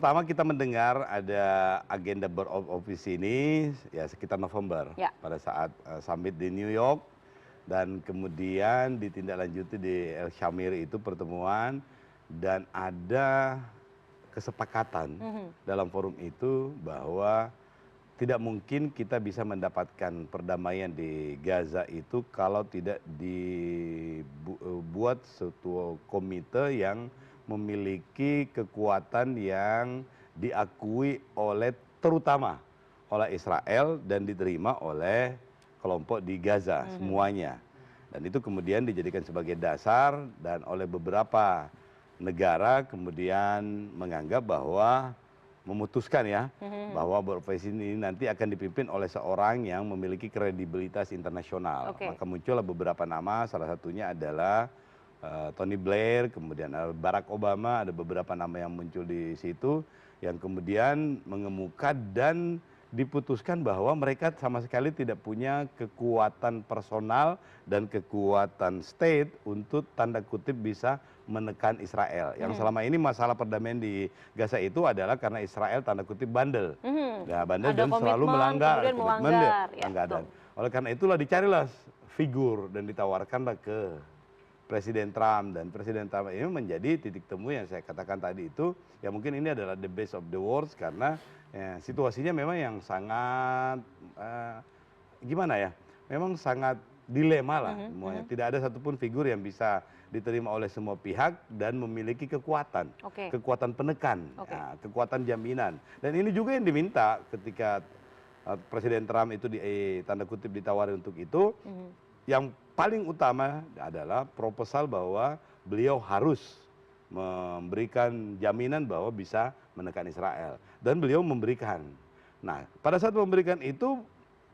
Pertama kita mendengar ada agenda Board of Office ini ya sekitar November Ya. pada saat summit di New York dan kemudian ditindaklanjuti di El Shamir itu pertemuan dan ada kesepakatan dalam forum itu bahwa tidak mungkin kita bisa mendapatkan perdamaian di Gaza itu kalau tidak dibuat suatu komite yang memiliki kekuatan yang diakui oleh terutama oleh Israel dan diterima oleh kelompok di Gaza semuanya. Dan itu kemudian dijadikan sebagai dasar dan oleh beberapa negara kemudian menganggap bahwa memutuskan ya bahwa Board of Office ini nanti akan dipimpin oleh seorang yang memiliki kredibilitas internasional. Oke. Maka muncullah beberapa nama, salah satunya adalah Tony Blair, kemudian Barack Obama, ada beberapa nama yang muncul di situ yang kemudian mengemuka dan diputuskan bahwa mereka sama sekali tidak punya kekuatan personal dan kekuatan state untuk tanda kutip bisa menekan Israel. Yang selama ini masalah perdamaian di Gaza itu adalah karena Israel tanda kutip bandel. Nah, bandel Ada dan selalu komitmen, melanggar. kemudian Komitmen melanggar. Ya, melanggar. Dan betul. oleh karena itulah dicarilah figur dan ditawarkanlah ke Presiden Trump, dan Presiden Trump ini menjadi titik temu yang saya katakan tadi itu, ya mungkin ini adalah the best of the worst karena ya, situasinya memang yang sangat gimana ya, memang sangat dilema lah semuanya. Tidak ada satupun figur yang bisa diterima oleh semua pihak dan memiliki kekuatan, Oke. kekuatan penekan, Oke. ya, kekuatan jaminan. Dan ini juga yang diminta ketika Presiden Trump itu tanda kutip ditawari untuk itu. Yang paling utama adalah proposal bahwa beliau harus memberikan jaminan bahwa bisa menekan Israel. Dan beliau memberikan. Nah, pada saat memberikan itu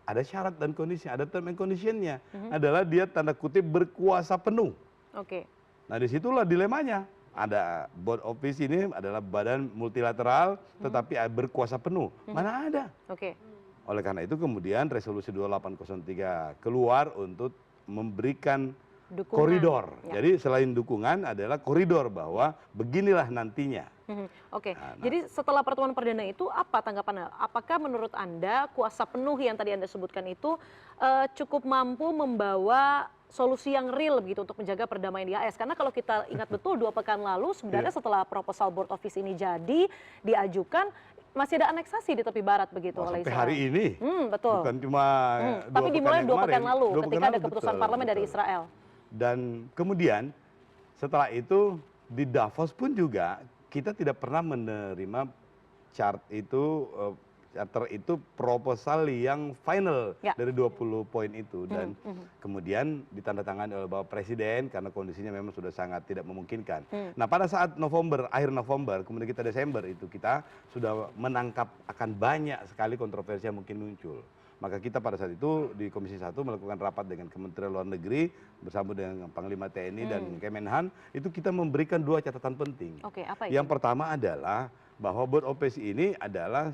ada syarat dan kondisi, ada term and conditionnya. Adalah dia tanda kutip berkuasa penuh. Oke. Nah, disitulah dilemanya. Ada Board of Peace ini adalah badan multilateral tetapi berkuasa penuh. Mana ada? Oke. Oleh karena itu kemudian resolusi 2803 keluar untuk memberikan Dukungan. koridor. Ya. Jadi selain dukungan adalah koridor bahwa beginilah nantinya. Oke, Nah, jadi setelah pertemuan perdana itu apa tanggapan Anda? Apakah menurut Anda kuasa penuh yang tadi Anda sebutkan itu cukup mampu membawa solusi yang real begitu untuk menjaga perdamaian di AS? Karena kalau kita ingat betul 2 pekan lalu sebenarnya setelah proposal Board of Peace ini jadi diajukan masih ada aneksasi di tepi barat begitu oleh sampai Israel. hari ini. Betul. Bukan cuma Tapi dimulai 2 pekan lalu dua ketika pekan ada lalu, keputusan betul, parlemen dari betul. Israel. Dan kemudian setelah itu di Davos pun juga kita tidak pernah menerima charter itu proposal yang final Ya. dari 20 poin itu dan kemudian ditandatangani oleh Bapak Presiden karena kondisinya memang sudah sangat tidak memungkinkan. Nah, pada saat akhir November, kemudian kita Desember itu kita sudah menangkap akan banyak sekali kontroversi yang mungkin muncul. Maka kita pada saat itu di Komisi 1 melakukan rapat dengan Kementerian Luar Negeri bersama dengan Panglima TNI dan Kemenhan, itu kita memberikan 2 catatan penting. Oke, apa itu? Yang pertama adalah bahwa Board of Peace ini adalah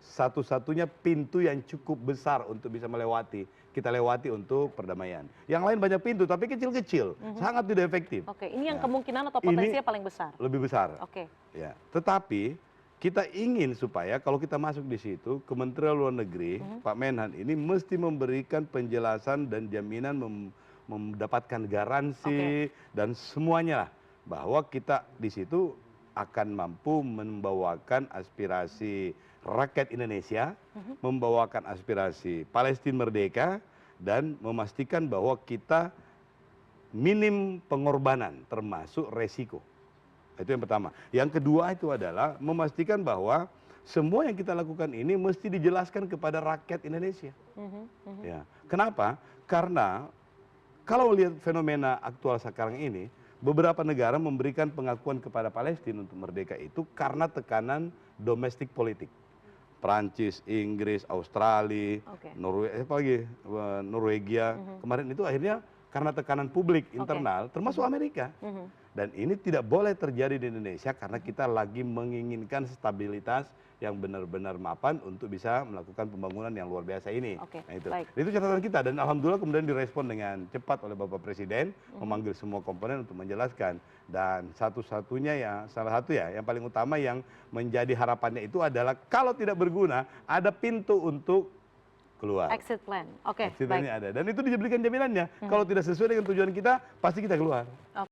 satu-satunya pintu yang cukup besar untuk bisa kita lewati untuk perdamaian. Yang lain banyak pintu tapi kecil-kecil, sangat tidak efektif. Oke, ini yang Nah, kemungkinan atau ini potensinya paling besar. lebih besar. Oke. Ya, tetapi kita ingin supaya kalau kita masuk di situ, Kementerian Luar Negeri, Pak Menhan ini mesti memberikan penjelasan dan jaminan mendapatkan garansi dan semuanya lah bahwa kita di situ akan mampu membawakan aspirasi rakyat Indonesia, membawakan aspirasi Palestina merdeka dan memastikan bahwa kita minim pengorbanan termasuk resiko. Itu yang pertama. Yang kedua itu adalah memastikan bahwa semua yang kita lakukan ini mesti dijelaskan kepada rakyat Indonesia. Ya. Kenapa? Karena kalau lihat fenomena aktual sekarang ini, beberapa negara memberikan pengakuan kepada Palestina untuk merdeka itu karena tekanan domestik politik. Prancis, Inggris, Australia, Norwegia, kemarin itu akhirnya karena tekanan publik internal, termasuk Amerika. Dan ini tidak boleh terjadi di Indonesia karena kita lagi menginginkan stabilitas yang benar-benar mapan untuk bisa melakukan pembangunan yang luar biasa ini. Oke, Nah, itu. baik. Itu catatan kita dan alhamdulillah kemudian direspon dengan cepat oleh Bapak Presiden, memanggil semua komponen untuk menjelaskan. Dan salah satu ya, yang paling utama yang menjadi harapannya itu adalah kalau tidak berguna, ada pintu untuk keluar. Exit plan. Oke, Exit baik. plan-nya ada. Dan itu diberikan jaminannya. Kalau tidak sesuai dengan tujuan kita, pasti kita keluar.